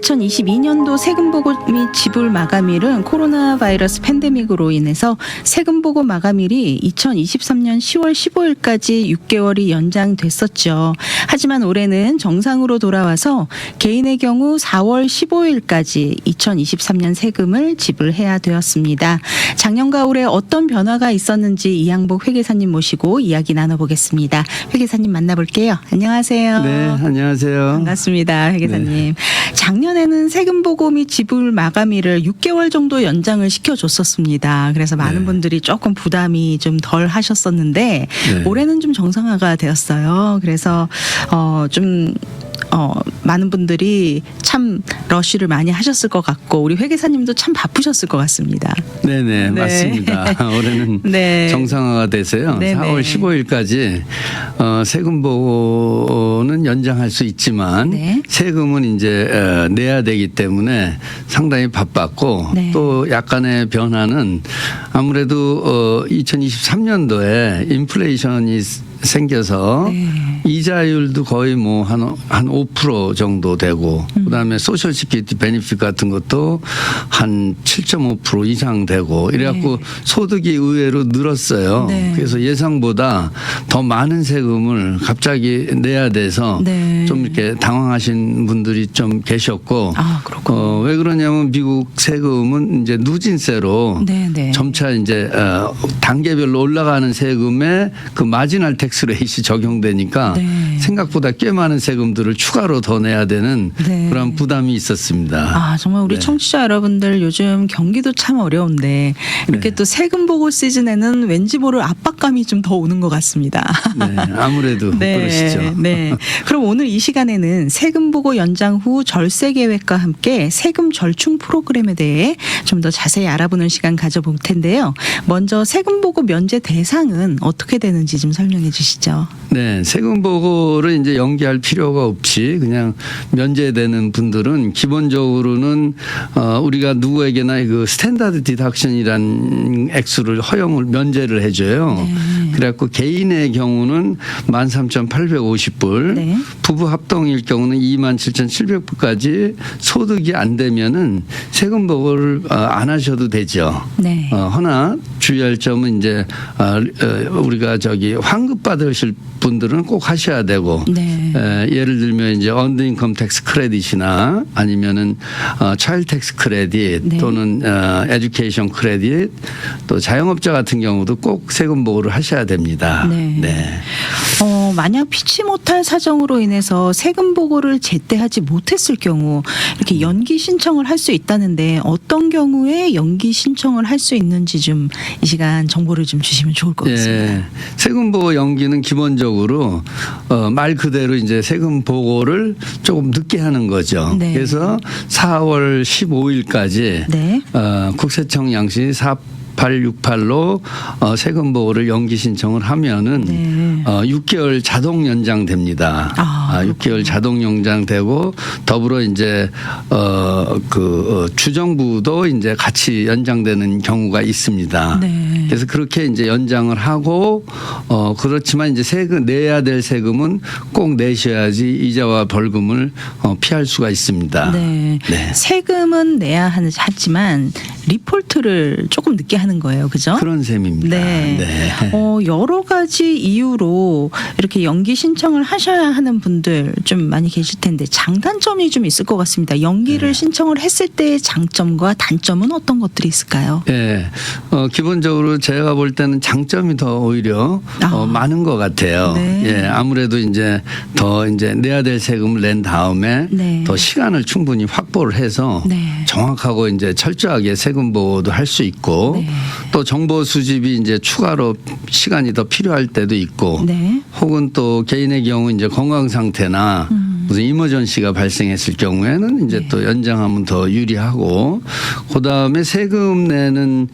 2022년도 세금보고 및 지불 마감일은 코로나 바이러스 팬데믹으로 인해서 세금보고 마감일이 2023년 10월 15일까지 6개월이 연장됐었죠. 하지만 올해는 정상으로 돌아와서 개인의 경우 4월 15일까지 2023년 세금을 지불해야 되었습니다. 작년과 올해 어떤 변화가 있었는지 이양복 회계사님 모시고 이야기 나눠보겠습니다. 회계사님 만나볼게요. 안녕하세요. 네, 안녕하세요. 반갑습니다. 회계사님. 네. 작년에는 세금보고 및 지불 마감일을 6개월 정도 연장을 시켜줬었습니다. 그래서 많은 네. 분들이 조금 부담이 좀 덜 하셨었는데 네. 올해는 좀 정상화가 되었어요. 그래서 많은 분들이 참 러쉬를 많이 하셨을 것 같고 우리 회계사님도 참 바쁘셨을 것 같습니다. 네네, 네. 맞습니다. 올해는 네. 정상화가 돼서요. 네네. 4월 15일까지 세금 보고는 연장할 수 있지만 네. 세금은 이제 내야 되기 때문에 상당히 바빴고 네. 또 약간의 변화는 아무래도 2023년도에 인플레이션이 생겨서 네. 이자율도 거의 뭐 한 5% 정도 되고 그다음에 소셜 시큐리티 베니핏 같은 것도 한 7.5% 이상 되고 이래갖고 네. 소득이 의외로 늘었어요. 네. 그래서 예상보다 더 많은 세금을 갑자기 내야 돼서 네. 좀 이렇게 당황하신 분들이 좀 계셨고 그렇군요. 왜 그러냐면 미국 세금은 이제 누진세로 네네. 점차 이제 단계별로 올라가는 세금에 그 마지널 텍스 레이시 적용되니까 네. 생각보다 꽤 많은 세금들을 추가로 더 내야 되는 네. 그런 부담이 있었습니다. 정말 우리 네. 청취자 여러분들 요즘 경기도 참 어려운데 이렇게 네. 또 세금 보고 시즌에는 왠지 모를 압박감이 좀 더 오는 것 같습니다. 네, 아무래도 그러시죠. 네. 그럼 오늘 이 시간에는 세금 보고 연장 후 절세 계획과 함께 세금 절충 프로그램에 대해 좀 더 자세히 알아보는 시간 가져볼 텐데요. 먼저 세금 보고 면제 대상은 어떻게 되는지 좀 설명해 주시죠. 네, 세금 보고를 이제 연기할 필요가 없이 그냥 면제되는 분들은 기본적으로는 우리가 누구에게나 그 스탠다드 디덕션이라는 액수를 허용을 면제를 해줘요. 네. 그래갖고 개인의 경우는 13,850불, 네. 부부 합동일 경우는 27,700불까지 소득이 안 되면은 세금 보고를 안 하셔도 되죠. 네. 허나 주의할 점은 이제 우리가 환급 받으실 분들은 꼭 하셔야 되고 네. 예를 들면 이제 언더 인컴 텍스 크레딧이나 아니면은 차일드 텍스 크레딧 네. 또는 에듀케이션 크레딧 또 자영업자 같은 경우도 꼭 세금 보고를 하셔야 됩니다. 네. 네. 만약 피치 못할 사정으로 인해서 세금 보고를 제때 하지 못했을 경우 이렇게 연기 신청을 할 수 있다는데 어떤 경우에 연기 신청을 할 수 있는지 좀 이 시간 정보를 좀 주시면 좋을 것 같습니다. 예. 세금 보고 연기는 기본적으로 말 그대로 이제 세금 보고를 조금 늦게 하는 거죠. 네. 그래서 4월 15일까지 네. 국세청 양식 4868로 세금 보고를 연기 신청을 하면은 네. 6개월 자동 연장됩니다. 6개월 자동 연장되고 더불어 이제 주정부도 이제 같이 연장되는 경우가 있습니다. 네. 그래서 그렇게 이제 연장을 하고 그렇지만 이제 세금 내야 될 세금은 꼭 내셔야지 이자와 벌금을 피할 수가 있습니다. 네. 네. 세금은 내야 하지만 리포트를 조금 늦게 하는 거예요. 그죠? 그런 셈입니다. 네. 네. 여러 가지 이유로 이렇게 연기 신청을 하셔야 하는 분들 좀 많이 계실 텐데 장단점이 좀 있을 것 같습니다. 연기를 네. 신청을 했을 때의 장점과 단점은 어떤 것들이 있을까요? 예. 기본적으로 제가 볼 때는 장점이 더 오히려 많은 것 같아요. 네. 예. 아무래도 이제 더 이제 내야 될 세금을 낸 다음에 네. 더 시간을 충분히 확보를 해서 네. 정확하고 이제 철저하게 세금 보고도 할 수 있고 네. 또 정보 수집이 이제 추가로 시간이 더 필요할 때도 있고 네. 혹은 또 개인의 경우 이제 건강 상태나 무슨 이머전시가 발생했을 경우에는 이제 네. 또 연장하면 더 유리하고 그다음에 세금 내는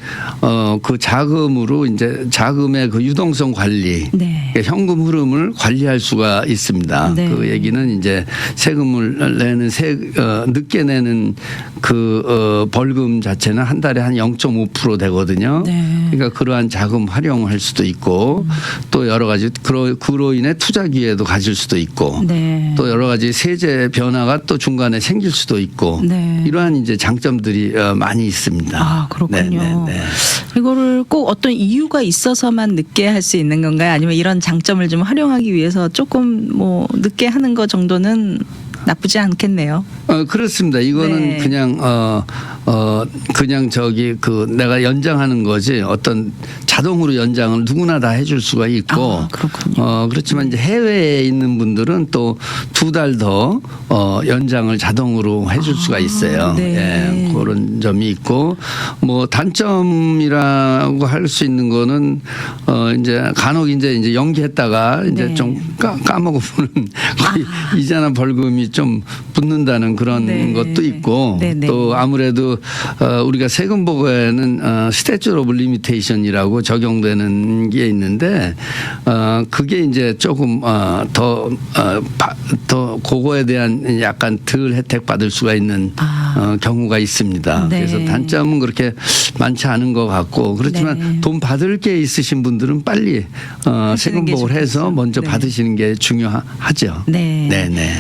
그 자금으로 이제 자금의 그 유동성 관리 네. 그러니까 현금 흐름을 관리할 수가 있습니다. 네. 그 얘기는 이제 세금을 내는 늦게 내는 그 벌금 자체는 한 달에 한 0.5% 되거든요. 네. 그러니까 그러한 자금 활용할 수도 있고 또 여러 가지 그로 인해 투자 기회도 가질 수도 있고 네. 또 여러 가지 가지 세제 변화가 또 중간에 생길 수도 있고 네. 이러한 이제 장점들이 많이 있습니다. 아, 그렇군요. 네. 이거를 꼭 어떤 이유가 있어서만 늦게 할 수 있는 건가요? 아니면 이런 장점을 좀 활용하기 위해서 조금 뭐 늦게 하는 거 정도는 나쁘지 않겠네요. 그렇습니다. 이거는 네. 그냥 그냥 내가 연장하는 거지 어떤 자동으로 연장을 누구나 다 해줄 수가 있고 아, 그렇군요. 그렇지만 이제 해외에 있는 분들은 또 2달 더 연장을 자동으로 해줄 수가 있어요. 네. 예, 그런 점이 있고 뭐 단점이라고 할 수 있는 거는 이제 간혹 이제 연기했다가 이제 네. 좀 까먹으면 거의 이자나 벌금이 좀 붙는다는 그런 네. 것도 있고 네네. 또 아무래도 우리가 세금 보고에는 스태츄 오브 리미테이션이라고 적용되는 게 있는데 그게 이제 조금 더 그거에 대한 약간 덜 혜택 받을 수가 있는 경우가 있습니다. 네. 그래서 단점은 그렇게 많지 않은 것 같고 그렇지만 네. 돈 받을 게 있으신 분들은 빨리 세금 게 보고를 해서 좋겠죠. 먼저 네. 받으시는 게 중요하죠. 네. 네네.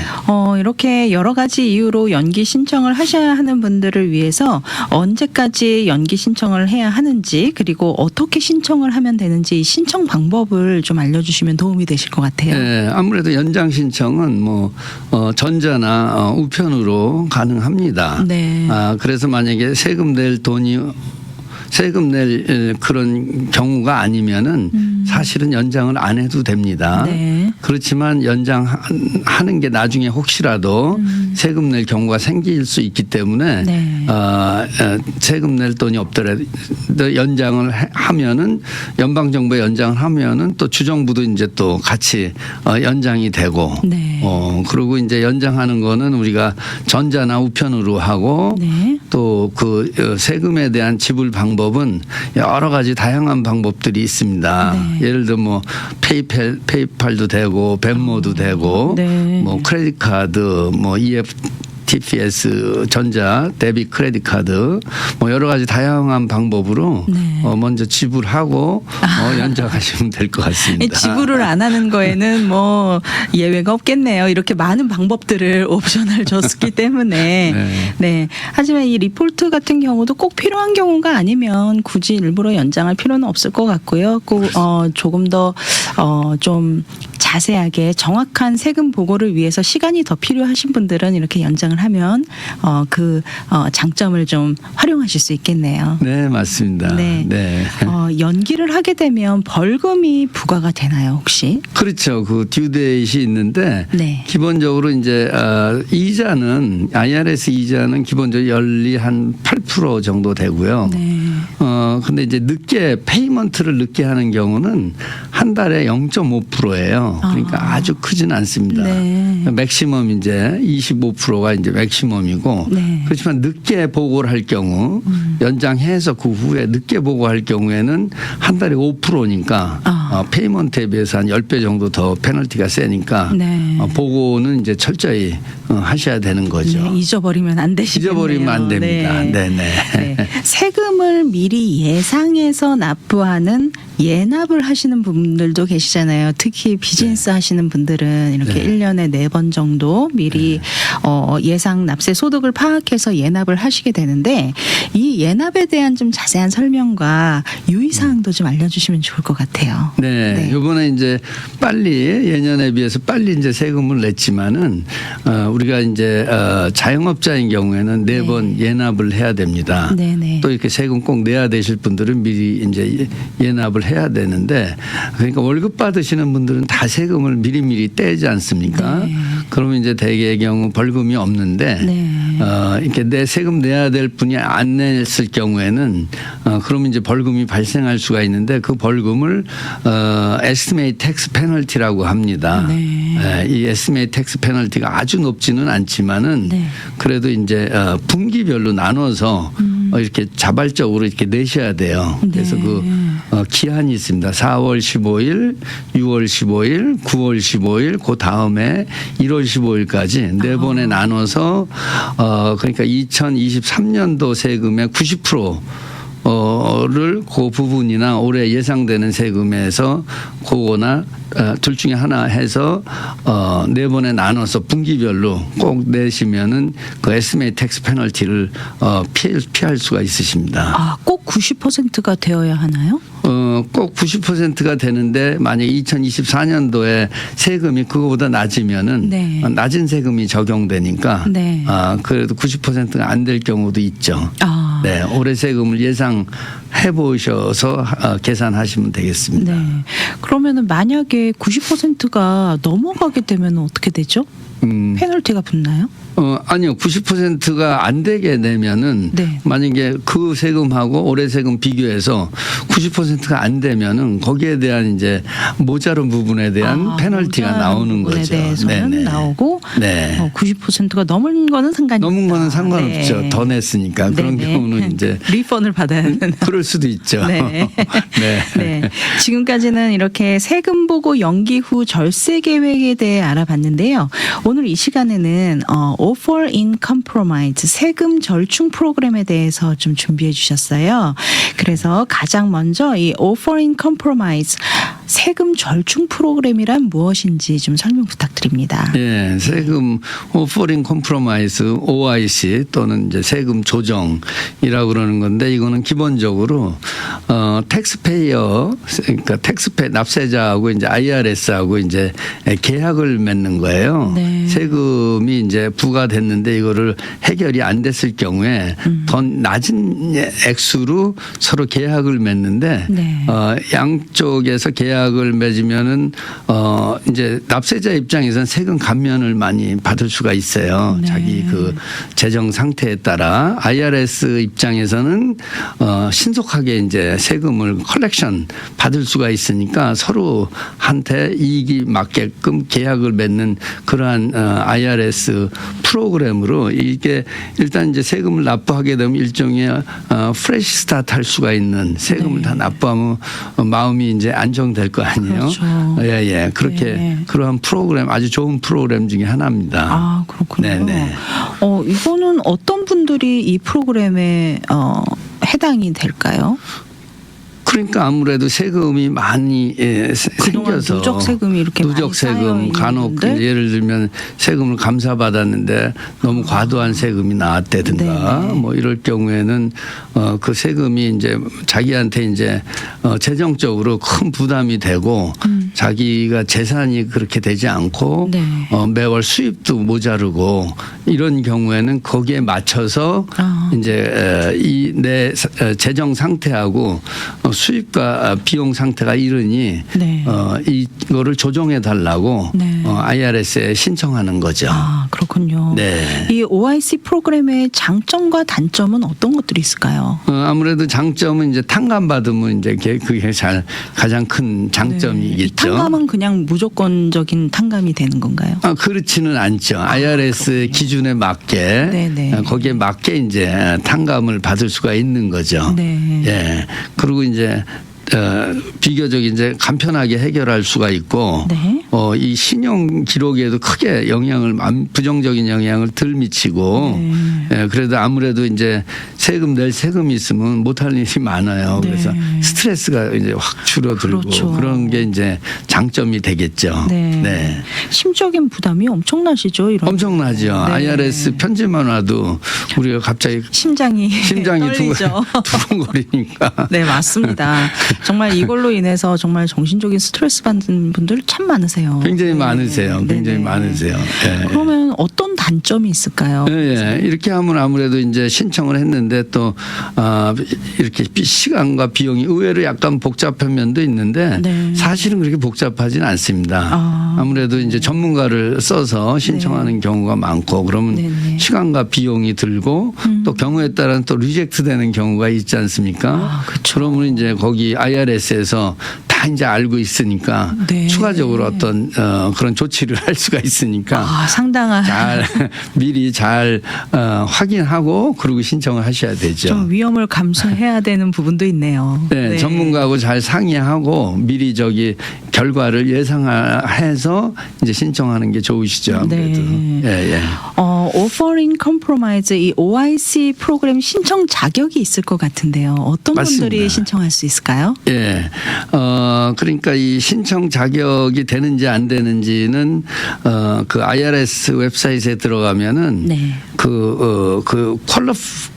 이렇게 여러 가지 이유로 연기 신청을 하셔야 하는 분들을 위해서 언제까지 연기 신청을 해야 하는지 그리고 어떻게 신청을 하면 되는지 신청 방법을 좀 알려주시면 도움이 되실 것 같아요. 네, 아무래도 연장 신청은 뭐 전자나 우편으로 가능합니다. 네. 그래서 만약에 세금 낼 그런 경우가 아니면은 사실은 연장을 안 해도 됩니다. 네. 그렇지만 연장하는 게 나중에 혹시라도 세금 낼 경우가 생길 수 있기 때문에 네. 세금 낼 돈이 없더라도 연장을 하면은 연방정부에 연장을 하면은 또 주정부도 이제 또 같이 연장이 되고 네. 그리고 이제 연장하는 거는 우리가 전자나 우편으로 하고 네. 또 그 세금에 대한 지불 방법은 여러 가지 다양한 방법들이 있습니다. 네. 예를 들어 뭐 페이팔도 되고 벤모도 되고 네. 뭐 크레딧 카드 뭐 TPS 전자 데뷔 크레딧 카드 뭐 여러 가지 다양한 방법으로 네. 먼저 지불하고 연장하시면 될 것 같습니다. 지불을 안 하는 거에는 뭐 예외가 없겠네요. 이렇게 많은 방법들을 옵션을 줬기 때문에. 네. 네. 하지만 이 리포트 같은 경우도 꼭 필요한 경우가 아니면 굳이 일부러 연장할 필요는 없을 것 같고요. 꼭 조금 더 좀 자세하게 정확한 세금 보고를 위해서 시간이 더 필요하신 분들은 이렇게 연장을 하면 장점을 좀 활용하실 수 있겠네요. 네, 맞습니다. 네. 네. 연기를 하게 되면 벌금이 부과가 되나요, 혹시? 그렇죠. 그 듀데이트이 있는데 네. 기본적으로 이제 이자는 IRS 이자는 기본적으로 연리 한 8% 정도 되고요. 네. 근데 이제 페이먼트를 늦게 하는 경우는 한 달에 0.5%예요. 그러니까 아주 크지는 않습니다. 네. 맥시멈 이제 25%가 이제 맥시멈이고 네. 그렇지만 늦게 보고를 할 경우 연장해서 그 후에 늦게 보고할 경우에는 한 달에 5%니까 페이먼트에 비해서 한 10배 정도 더 페널티가 세니까 네. 보고는 이제 철저히 하셔야 되는 거죠. 네, 잊어버리면 안 되시겠네요. 잊어버리면 안 됩니다. 네. 네네. 네. 세금을 미리 예상해서 납부하는 예납을 하시는 분들도 계시잖아요. 특히 비즈니스 하시는 분들은 이렇게 네. 1년에 4번 정도 미리 예상 납세 소득을 파악해서 예납을 하시게 되는데 이 예납에 대한 좀 자세한 설명과 유의사항도 좀 알려주시면 좋을 것 같아요. 네. 네. 이번에 이제 빨리 예년에 비해서 빨리 이제 세금을 냈지만은 우리가 이제 자영업자인 경우에는 4번 예납을 해야 됩니다. 네네. 또 이렇게 세금 꼭 내야 되실 분들은 미리 이제 예납을 해야 되는데 그러니까 월급 받으시는 분들은 다 세금을 미리미리 떼지 않습니까? 네. 그러면 이제 대개의 경우 벌금이 없는데 네. 이렇게 내 세금 내야 될 분이 안 냈을 경우에는 그러면 이제 벌금이 발생할 수가 있는데 그 벌금을 estimate tax penalty라고 합니다. 네. 이 estimate tax penalty가 아주 높지는 않지만은 네. 그래도 이제 분기별로 나눠서 이렇게 자발적으로 이렇게 내셔야 돼요. 그래서 네. 그 기한이 있습니다. 4월 15일, 6월 15일, 9월 15일, 그 다음에 1월 15일까지 4번에 나눠서 그러니까 2023년도 세금의 90% 를 그 부분이나 올해 예상되는 세금에서 그거나 둘 중에 하나 해서 네 번에 나눠서 분기별로 꼭 내시면은 그 에스티메이트 텍스 페널티를 피할 수가 있으십니다. 아, 꼭 90%가 되어야 하나요? 꼭 90%가 되는데 만약 2024년도에 세금이 그거보다 낮으면은 네. 낮은 세금이 적용되니까 네. 그래도 90%가 안 될 경우도 있죠. 아. 네, 올해 세금을 예상해 보셔서 계산하시면 되겠습니다. 네. 그러면은 만약에 90%가 넘어가게 되면 어떻게 되죠? 페널티가 붙나요? 아니요. 90%가 안 되게 내면은 네. 만약에 그 세금하고 올해 세금 비교해서 90%가 안 되면은 거기에 대한 이제 모자른 부분에 대한 페널티가 나오는 부분에 거죠. 대해서는 네네. 나오고 네. 90%가 넘은 거는 상관이 넘은 없다. 거는 상관없죠. 네. 더 냈으니까 그런 네네. 경우는 이제 리펀을 받아야 되는. 그럴 수도 있죠. 네. 네. 네. 지금까지는 이렇게 세금 보고 연기 후 절세 계획에 대해 알아봤는데요. 오늘 이 시간에는 Offer in Compromise 세금 절충 프로그램에 대해서 좀 준비해 주셨어요. 그래서 가장 먼저 이 Offer in Compromise 세금 절충 프로그램이란 무엇인지 좀 설명 부탁드립니다. 예, 세금 Offering Compromise OIC 또는 이제 세금 조정이라고 그러는 건데 이거는 기본적으로 텍스페이어 그러니까 납세자하고 이제 IRS하고 이제 계약을 맺는 거예요. 네. 세금이 이제 부과됐는데 이거를 해결이 안 됐을 경우에 더 낮은 액수로 서로 계약을 맺는데 네. 양쪽에서 계약을 맺으면은 이제 납세자 입장에서는 세금 감면을 많이 받을 수가 있어요. 네. 자기 그 재정 상태에 따라 IRS 입장에서는 신속하게 이제 세금을 컬렉션 받을 수가 있으니까 서로한테 이익이 맞게끔 계약을 맺는 그러한 IRS 프로그램으로 이게 일단 이제 세금을 납부하게 되면 일종의 프레시 스타트 할 수가 있는 세금을 네. 다 납부하면 마음이 이제 안정될 거 아니에요. 그렇죠. 예, 예. 그렇게 네. 그러한 프로그램 아주 좋은 프로그램 중에 하나입니다. 아, 그렇군요. 네네. 이거는 어떤 분들이 이 프로그램에 해당이 될까요? 그러니까 아무래도 세금이 많이 그동안 생겨서 누적 세금이 이렇게 누적 많이 쌓여 세금 있는 간혹 분들? 예를 들면 세금을 감사받았는데 너무 과도한 세금이 나왔다든가 네네. 뭐 이럴 경우에는 그 세금이 이제 자기한테 이제 재정적으로 큰 부담이 되고 자기가 재산이 그렇게 되지 않고 네. 매월 수입도 모자르고 이런 경우에는 거기에 맞춰서 이제 이 내 재정 상태하고 수입과 비용 상태가 이르니 네. 이거를 조정해 달라고 네. IRS에 신청하는 거죠. 아, 그렇군요. 네. 이 OIC 프로그램의 장점과 단점은 어떤 것들이 있을까요? 아무래도 장점은 이제 탕감 받으면 이제 그게 가장 큰 장점이겠죠. 네. 이 탕감은 그냥 무조건적인 탕감이 되는 건가요? 그렇지는 않죠. IRS 기준에 맞게 네네. 거기에 맞게 이제 탕감을 받을 수가 있는 거죠. 네. 예. 그리고 이제 비교적 이제 간편하게 해결할 수가 있고 네. 이 신용 기록에도 크게 부정적인 영향을 덜 미치고 네. 예, 그래도 아무래도 이제 낼 세금이 있으면 못할 일이 많아요. 네. 그래서 스트레스가 이제 확 줄어들고 그렇죠. 그런 게 이제 장점이 되겠죠. 네. 네. 심적인 부담이 엄청나시죠? 이런 엄청나죠. 네. IRS 편지만 와도 우리가 갑자기 심장이 떨리죠. 두근거리니까. 네, 맞습니다. 정말 이걸로 인해서 정말 정신적인 스트레스 받는 분들 참 많으세요. 굉장히 네. 많으세요. 굉장히 네네. 많으세요. 예. 그러면 어떤 단점이 있을까요? 예, 예. 이렇게 하면 아무래도 이제 신청을 했는데 또 이렇게 시간과 비용이 의외로 약간 복잡한 면도 있는데 네. 사실은 그렇게 복잡하진 않습니다. 아무래도 이제 전문가를 써서 신청하는 경우가 많고 그러면 네네. 시간과 비용이 들고 또 경우에 따라서 또 리젝트 되는 경우가 있지 않습니까? 그렇죠. 그러면 이제 거기 IRS에서 다 이제 알고 있으니까 네. 추가적으로 어떤 그런 조치를 할 수가 있으니까 상당한 잘 미리 잘 확인하고 그리고 신청을 하셔야 되죠. 좀 위험을 감수해야 되는 부분도 있네요. 네, 전문가하고 잘 상의하고 미리 결과를 예상해서 이제 신청하는 게 좋으시죠. 아무래도. 네. 예, 예. Offering Compromise 이 OIC 프로그램 신청 자격이 있을 것 같은데요. 어떤 맞습니다. 분들이 신청할 수 있을까요? 예. 그러니까 이 신청 자격이 되는지 안 되는지는 그 IRS 웹사이트에 들어가면은 네. 그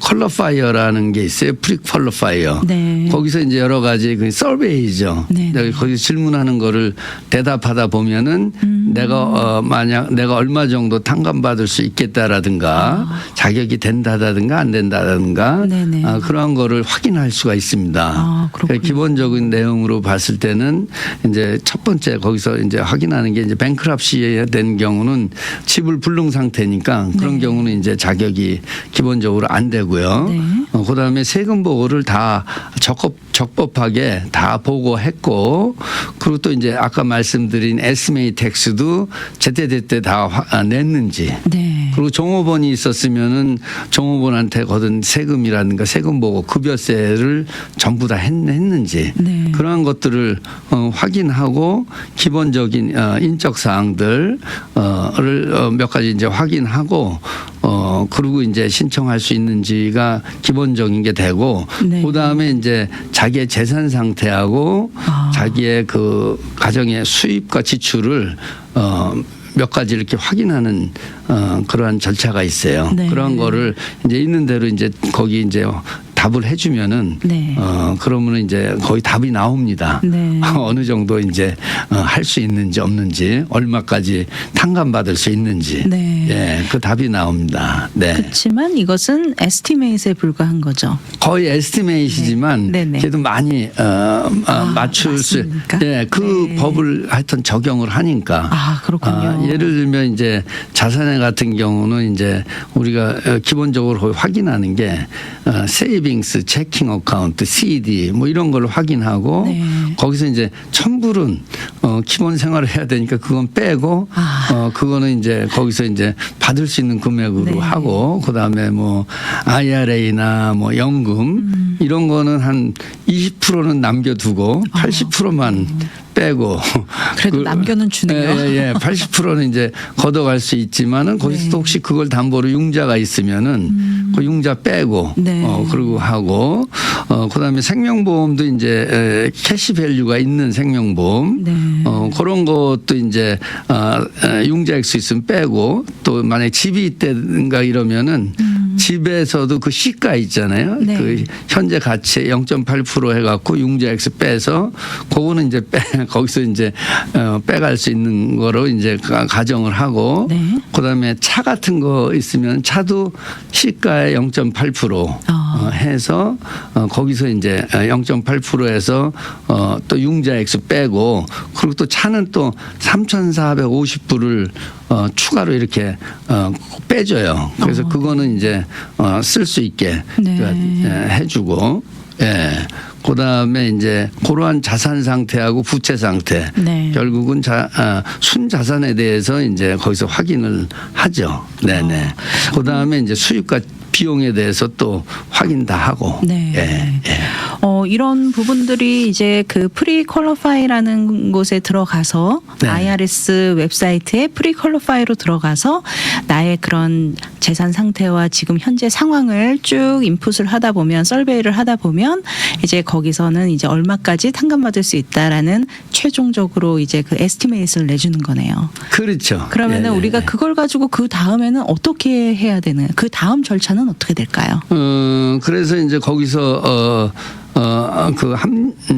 퀄러파이어라는 게 있어요. 프리 퀄러파이어. 네. 거기서 이제 여러 가지 그 서베이죠. 네. 거기서 질문하는 거를 대답하다 보면은 내가 만약 내가 얼마 정도 탕감받을 수 있겠다라든가 자격이 된다든가 안 된다든가 네네. 그러한 거를 확인할 수가 있습니다. 그렇군요. 기본적인 내용으로 봤을 때는 이제 첫 번째 거기서 이제 확인하는 게 이제 뱅크럽시에 된 경우는 지불 불능 상태니까 그런 네. 경우는 이제 자격이 기본적으로 안 되고요. 네. 그다음에 세금 보고를 다 적법하게 다 보고했고 그리고 또 이제 아까 말씀드린 에스메이 텍스도 제때제때 다 냈는지 네. 그리고 종업원이 있었으면은 종업원한테 거둔 세금이라든가 세금 보고 급여세를 전부 다 했는지 네. 그러한 것들을 확인하고 기본적인 인적 사항들을 몇 가지 이제 확인하고 그리고 이제 신청할 수 있는지가 기본적인 게 되고 네. 그다음에 이제 자기의 재산 상태하고 자기의 그 가정의 수입과 지출을 몇 가지 이렇게 확인하는 그러한 절차가 있어요. 네. 그런 거를 이제 있는 대로 이제 거기 이제 답을 해주면은 네. 그러면은 이제 거의 답이 나옵니다. 네. 어느 정도 이제 할 수 있는지 없는지 얼마까지 탕감받을 수 있는지 네. 예, 그 답이 나옵니다. 네. 그렇지만 이것은 에스티메이트에 불과한 거죠. 거의 에스티메이트지만 네. 네네. 그래도 많이 맞출 수 맞습니까? 예, 그 네. 법을 하여튼 적용을 하니까 그렇군요. 예를 들면 이제 자산에 같은 경우는 이제 우리가 기본적으로 거의 확인하는 게 세이빙스, 체킹 어카운트, CD 뭐 이런 걸 확인하고 네. 거기서 이제 첨부는 기본 생활을 해야 되니까 그건 빼고 그거는 이제 거기서 이제 받을 수 있는 금액으로 네. 하고 그다음에 뭐 IRA나 뭐 연금 이런 거는 한 20%는 남겨두고 80%만 빼고 그래도 남겨는 주네요. 예, 80%는 이제 걷어갈 수 있지만은 거기서 또 혹시 그걸 담보로 융자가 있으면은 그 융자 빼고 네. 그러고 하고 그다음에 생명보험도 이제 캐시밸류가 있는 생명보험 네. 그런 것도 이제 융자 액수 있으면 빼고 또 만약에 집이 있다든가 이러면은 집에서도 그 시가 있잖아요. 네. 그 현재 가치의 0.8% 해갖고 융자 액수 빼서 그거는 이제 거기서 이제 빼갈 수 있는 거로 이제 가정을 하고 네. 그다음에 차 같은 거 있으면 차도 시가의 0.8% 해서 거기서 이제 0.8%에서 또 융자 액수 빼고 그리고 또 차는 또 3,450불을 추가로 이렇게 빼줘요. 그래서 그거는 이제 쓸 수 있게 네. 해주고, 예. 그 다음에 이제 그러한 자산 상태하고 부채 상태, 네. 결국은 순자산에 대해서 이제 거기서 확인을 하죠. 네네. 그 다음에 이제 수입과 비용에 대해서 또 확인 다 하고. 네. 예, 예. 이런 부분들이 이제 그 프리퀄러파이라는 곳에 들어가서 네. IRS 웹사이트에 프리퀄러파이로 들어가서 나의 그런 재산 상태와 지금 현재 상황을 쭉 인풋을 하다 보면 설베이를 하다 보면 이제 거기서는 이제 얼마까지 탕감받을 수 있다라는 최종적으로 이제 그 에스티메이트를 내주는 거네요. 그렇죠. 그러면은 예, 예, 우리가 예. 그걸 가지고 그 다음에는 어떻게 해야 되는? 그 다음 절차는 어떻게 될까요? 그래서 이제 거기서 그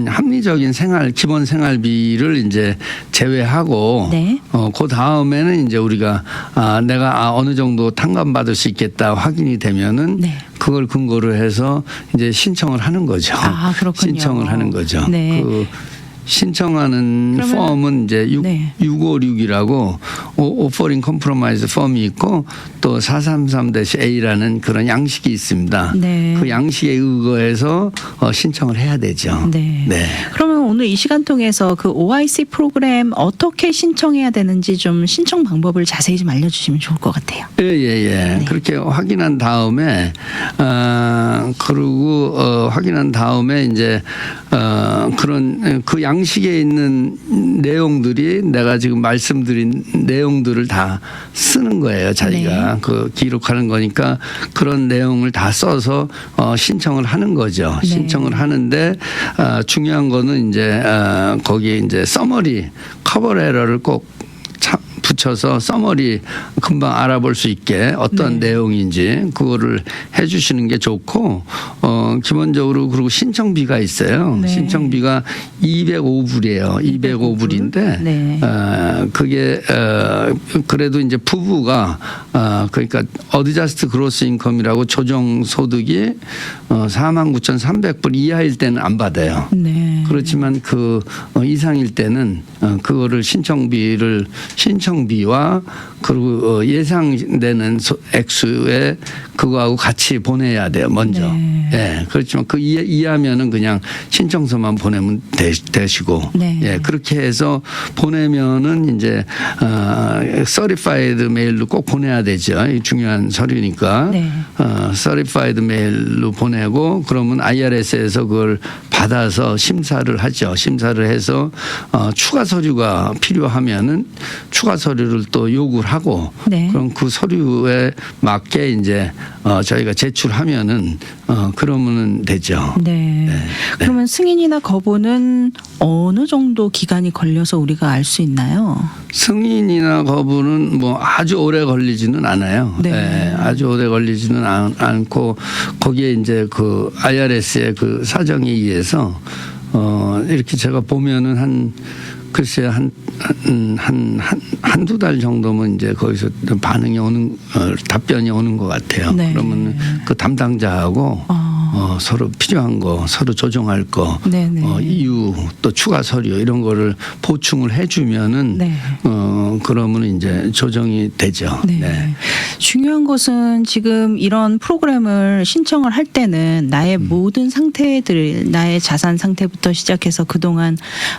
합리적인 기본 생활비를 이제 제외하고 네. 그 다음에는 이제 우리가 내가 어느 정도 탕감받을 수 있겠다 확인이 되면은 네. 그걸 근거로 해서 이제 신청을 하는 거죠. 그렇군요. 신청을 하는 거죠. 네. 그 신청하는 그러면- 폼은 이제 네. 656이라고 오퍼링 컴프로마이즈 폼이 있고 또 433-A라는 그런 양식이 있습니다. 네. 그 양식에 의거해서 신청을 해야 되죠. 네. 네. 그러면 그러면 오늘 이 시간 통해서 그 OIC 프로그램 어떻게 신청해야 되는지 좀 신청 방법을 자세히 좀 알려주시면 좋을 것 같아요. 예. 그렇게 확인한 다음에, 그리고, 확인한 다음에 이제, 그런 그 양식에 있는 내용들이 내가 지금 말씀드린 내용들을 다 쓰는 거예요. 자기가 네. 그 기록하는 거니까 그런 내용을 다 써서 신청을 하는 거죠. 네. 신청을 하는데 중요한 거는 이제 거기에 이제 서머리 커버레터를 꼭 붙여서 서머리 금방 알아볼 수 있게 어떤 네. 내용인지 그거를 해 주시는 게 좋고 기본적으로 그리고 신청비가 있어요. 네. 신청비가 205불이에요. 205불인데 네. 그게 그래도 이제 부부가 그러니까 어드저스트 그로스 인컴이라고 조정 소득이 49,300불 이하일 때는 안 받아요. 네. 그렇지만 그 이상일 때는 그거를 신청비와 그리고 예상되는 액수에 그거하고 같이 보내야 돼요. 먼저. 네. 예. 그렇지만 그 이하면은 그냥 신청서만 보내면 되시고. 네. 예. 그렇게 해서 보내면은 이제 certified 메일로 꼭 보내야 되죠. 이 중요한 서류니까. 네. certified 메일로 보내고 그러면 IRS에서 그걸 받아서 심사를 하죠. 심사를 해서 추가 서류가 필요하면은 추가 서류를 또 요구를 하고 네. 그럼 그 서류에 맞게 이제 저희가 제출하면은 그러면은 되죠. 네. 그러면 승인이나 거부는 어느 정도 기간이 걸려서 우리가 알 수 있나요? 승인이나 거부는 뭐 아주 오래 걸리지는 않아요. 네. 네, 아주 오래 걸리지는 않고 거기에 이제 그 IRS의 그 사정에 의해서 이렇게 제가 보면은 글쎄 한두 달 정도면 이제 거기서 반응이 답변이 오는 것 같아요. 네. 그러면 그 담당자하고 서로 필요한 거, 서로 조정할 거, 네네. 이유 또 추가 서류 이런 거를 보충을 해주면은 네. 그러면 이제 조정이 되죠. 네. 네. 중요한 것은 지금 이런 프로그램을 신청을 할 때는 나의 모든 상태들, 나의 자산 상태부터 시작해서 그동안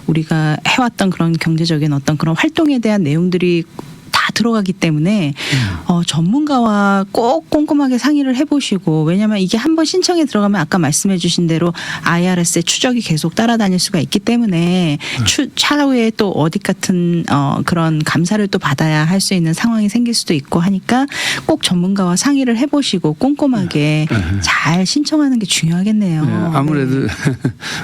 우리가 해왔던 그런 경제적인 어떤 그런 활동에 대한 내용들이 다 들어가기 때문에 전문가와 꼭 꼼꼼하게 상의를 해보시고 왜냐하면 이게 한번 신청에 들어가면 아까 말씀해 주신 대로 IRS의 추적이 계속 따라다닐 수가 있기 때문에 차후에 또 어디 같은 그런 감사를 또 받아야 할 수 있는 상황이 생길 수도 있고 하니까 꼭 전문가와 상의를 해보시고 꼼꼼하게 잘 신청하는 게 중요하겠네요. 네, 아무래도 네.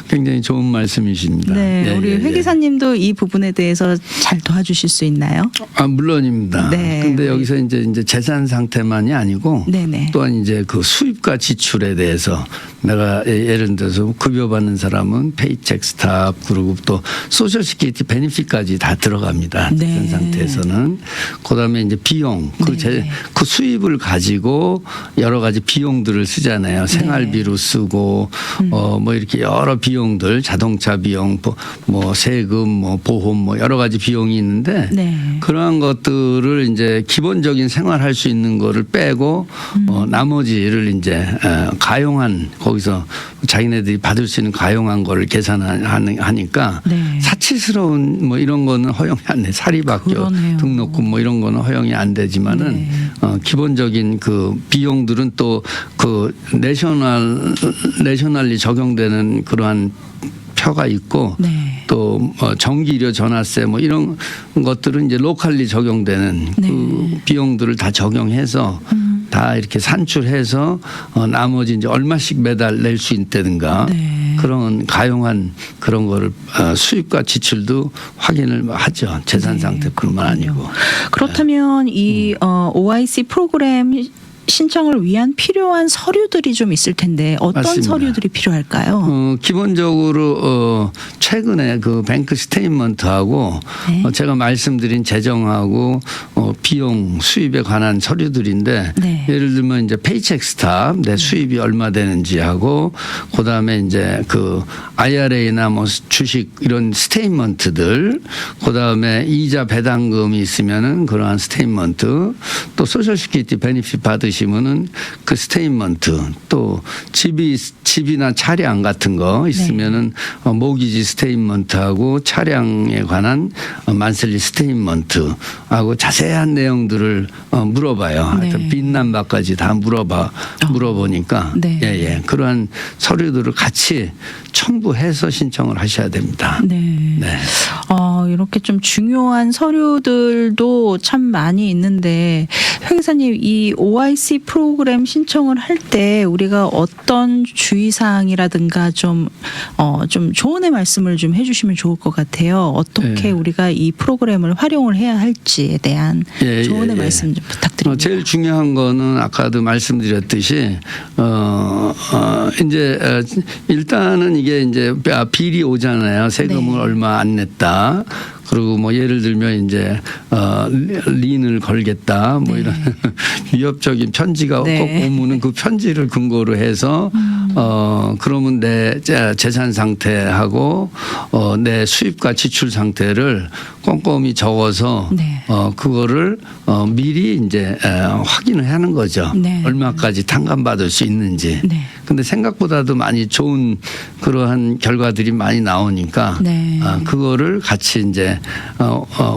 굉장히 좋은 말씀이십니다. 네, 예, 우리 예, 회 기사님도 이 부분에 대해서 잘 도와주실 수 있나요? 물론입니다. 네. 근데 여기서 이제 재산 상태만이 아니고 네네. 또한 이제 그 수입과 지출에 대해서 내가 예를 들어서 급여받는 사람은 페이첵 스탑 그리고 또 소셜 시큐리티 베니핏까지 다 들어갑니다. 네. 재산 상태에서는 그다음에 이제 비용 네. 그 수입을 가지고 여러 가지 비용들을 쓰잖아요. 생활비로 쓰고 뭐 이렇게 여러 비용들 자동차 비용 뭐 세금 뭐 보험 뭐 여러 가지 비용이 있는데 네. 그러한 것들을 이제 기본적인 생활할 수 있는 거를 빼고 나머지를 이제 가용한 거기서 자기네들이 받을 수 있는 가용한 거를 계산하니까 네. 사치스러운 뭐 이런 거는 허용이 안 돼. 사립학교 그러네요. 등록금 뭐 이런 거는 허용이 안 되지만은 네. 기본적인 그 비용들은 또 그 내셔널리 적용되는 그러한 표가 있고 네. 또 전기료 전화세 뭐 이런 것들은 이제 로컬리 적용되는 네. 그 비용들을 다 적용해서 다 이렇게 산출해서 나머지 이제 얼마씩 매달 낼 수 있다든가 네. 그런 가용한 그런 거를 수입과 지출도 확인을 하죠. 재산 네, 상태뿐만 아니고. 그렇다면 이 OIC 프로그램 신청을 위한 필요한 서류들이 좀 있을 텐데 어떤 맞습니다. 서류들이 필요할까요? 기본적으로 최근에 그 뱅크 스테이트먼트하고 네. 제가 말씀드린 재정하고 비용 수입에 관한 서류들인데 네. 예를 들면 이제 페이첵 스탑 내 수입이 얼마 되는지 하고 그다음에 이제 그 IRA나 뭐 주식 이런 스테이트먼트들 그다음에 이자 배당금이 있으면은 그러한 스테이트먼트 또 소셜 시큐리티 베니핏 받으시 가시면은 그 스테인먼트 또 집이나 차량 같은 거 있으면은 모기지 스테인먼트하고 차량에 관한 만슬리 스테인먼트하고 자세한 내용들을 물어봐요. 하여튼 빚 남바까지 다 물어보니까 네. 예. 그러한 서류들을 같이 첨부해서 신청을 하셔야 됩니다. 네. 네. 이렇게 좀 중요한 서류들도 참 많이 있는데 회계사님 이 OIC 프로그램 신청을 할 때 우리가 어떤 주의사항이라든가 좀 조언의 말씀을 좀 해주시면 좋을 것 같아요. 어떻게 네. 우리가 이 프로그램을 활용을 해야 할지에 대한 조언의 말씀 좀 부탁드립니다. 제일 중요한 거는 아까도 말씀드렸듯이 이제 일단은 이게 이제 비리 오잖아요. 세금을 얼마 안 냈다. 그리고 뭐 예를 들면 이제 린을 걸겠다. 뭐 이런 위협적인 편지가 꼭 오면은 그 편지를 근거로 해서 그러면 내 재산 상태하고 내 수입과 지출 상태를 꼼꼼히 적어서 그거를 미리 이제 확인을 하는 거죠. 얼마까지 탕감받을 수 있는지. 근데 생각보다도 많이 좋은 그러한 결과들이 많이 나오니까 그거를 같이 이제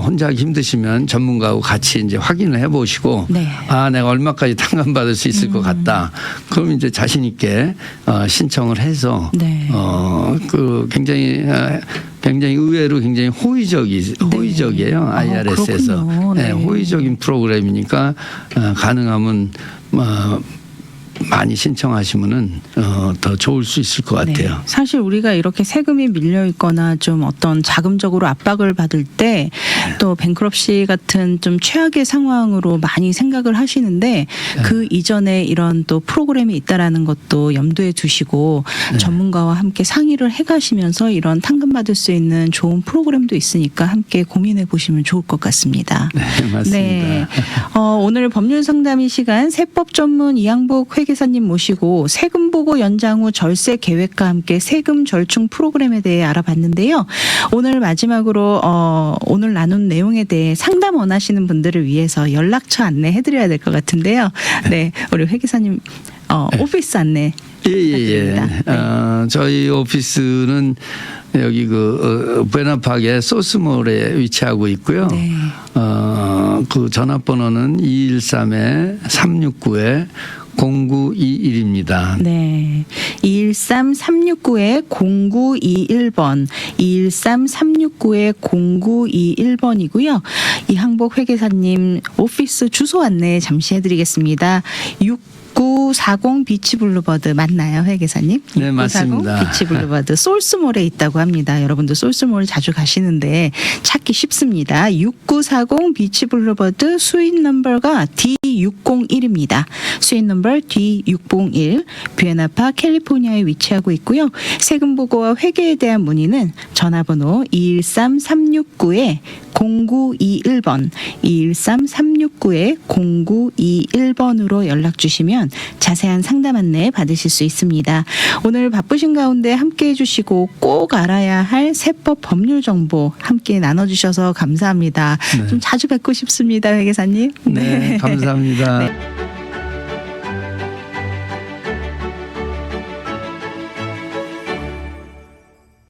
혼자 하기 힘드시면 전문가하고 같이 이제 확인을 해보시고 내가 얼마까지 탕감받을 수 있을 것 같다. 그럼 이제 자신 있게 신청을 해서 그 굉장히 의외로 굉장히 호의적이에요. IRS에서 호의적인 프로그램이니까 가능하면 많이 신청하시면은 더 좋을 수 있을 것 같아요. 사실 우리가 이렇게 세금이 밀려 있거나 좀 어떤 자금적으로 압박을 받을 때 또 뱅크럽시 같은 좀 최악의 상황으로 많이 생각을 하시는데 그 이전에 이런 또 프로그램이 있다라는 것도 염두에 두시고 전문가와 함께 상의를 해가시면서 이런 탕감받을 수 있는 좋은 프로그램도 있으니까 함께 고민해 보시면 좋을 것 같습니다. 네, 맞습니다. 오늘 법률 상담 이 시간 세법 전문 이항복 회계사님 모시고 세금 보고 연장 후 절세 계획과 함께 세금 절충 프로그램에 대해 알아봤는데요. 오늘 마지막으로 오늘 나눈 내용에 대해 상담 원하시는 분들을 위해서 연락처 안내해드려야 될 것 같은데요. 네, 우리 회계사님 오피스 안내 부탁드립니다. 저희 오피스는 여기 그 베나팍의 소스몰에 위치하고 있고요. 그 전화번호는 213-369-0921입니다. 네. 213-369-0921번, 213-369-0921번이고요. 이항복 회계사님 오피스 주소 안내 잠시 해드리겠습니다. 6940 비치 블루버드 맞나요, 회계사님? 네, 맞습니다. 비치 블루버드 솔스몰에 있다고 합니다. 여러분도 솔스몰 자주 가시는데 찾기 쉽습니다. 6940 비치 블루버드 수인 넘버가 D601입니다. 수인 넘버 D601 뷰에나파 캘리포니아에 위치하고 있고요. 세금 보고와 회계에 대한 문의는 전화번호 213-369-0921번 213-369-0921번으로 연락 주시면 자세한 상담 안내 받으실 수 있습니다. 오늘 바쁘신 가운데 함께해 주시고 꼭 알아야 할 세법 법률 정보 함께 나눠주셔서 감사합니다. 좀 자주 뵙고 싶습니다, 회계사님. 네, 감사합니다.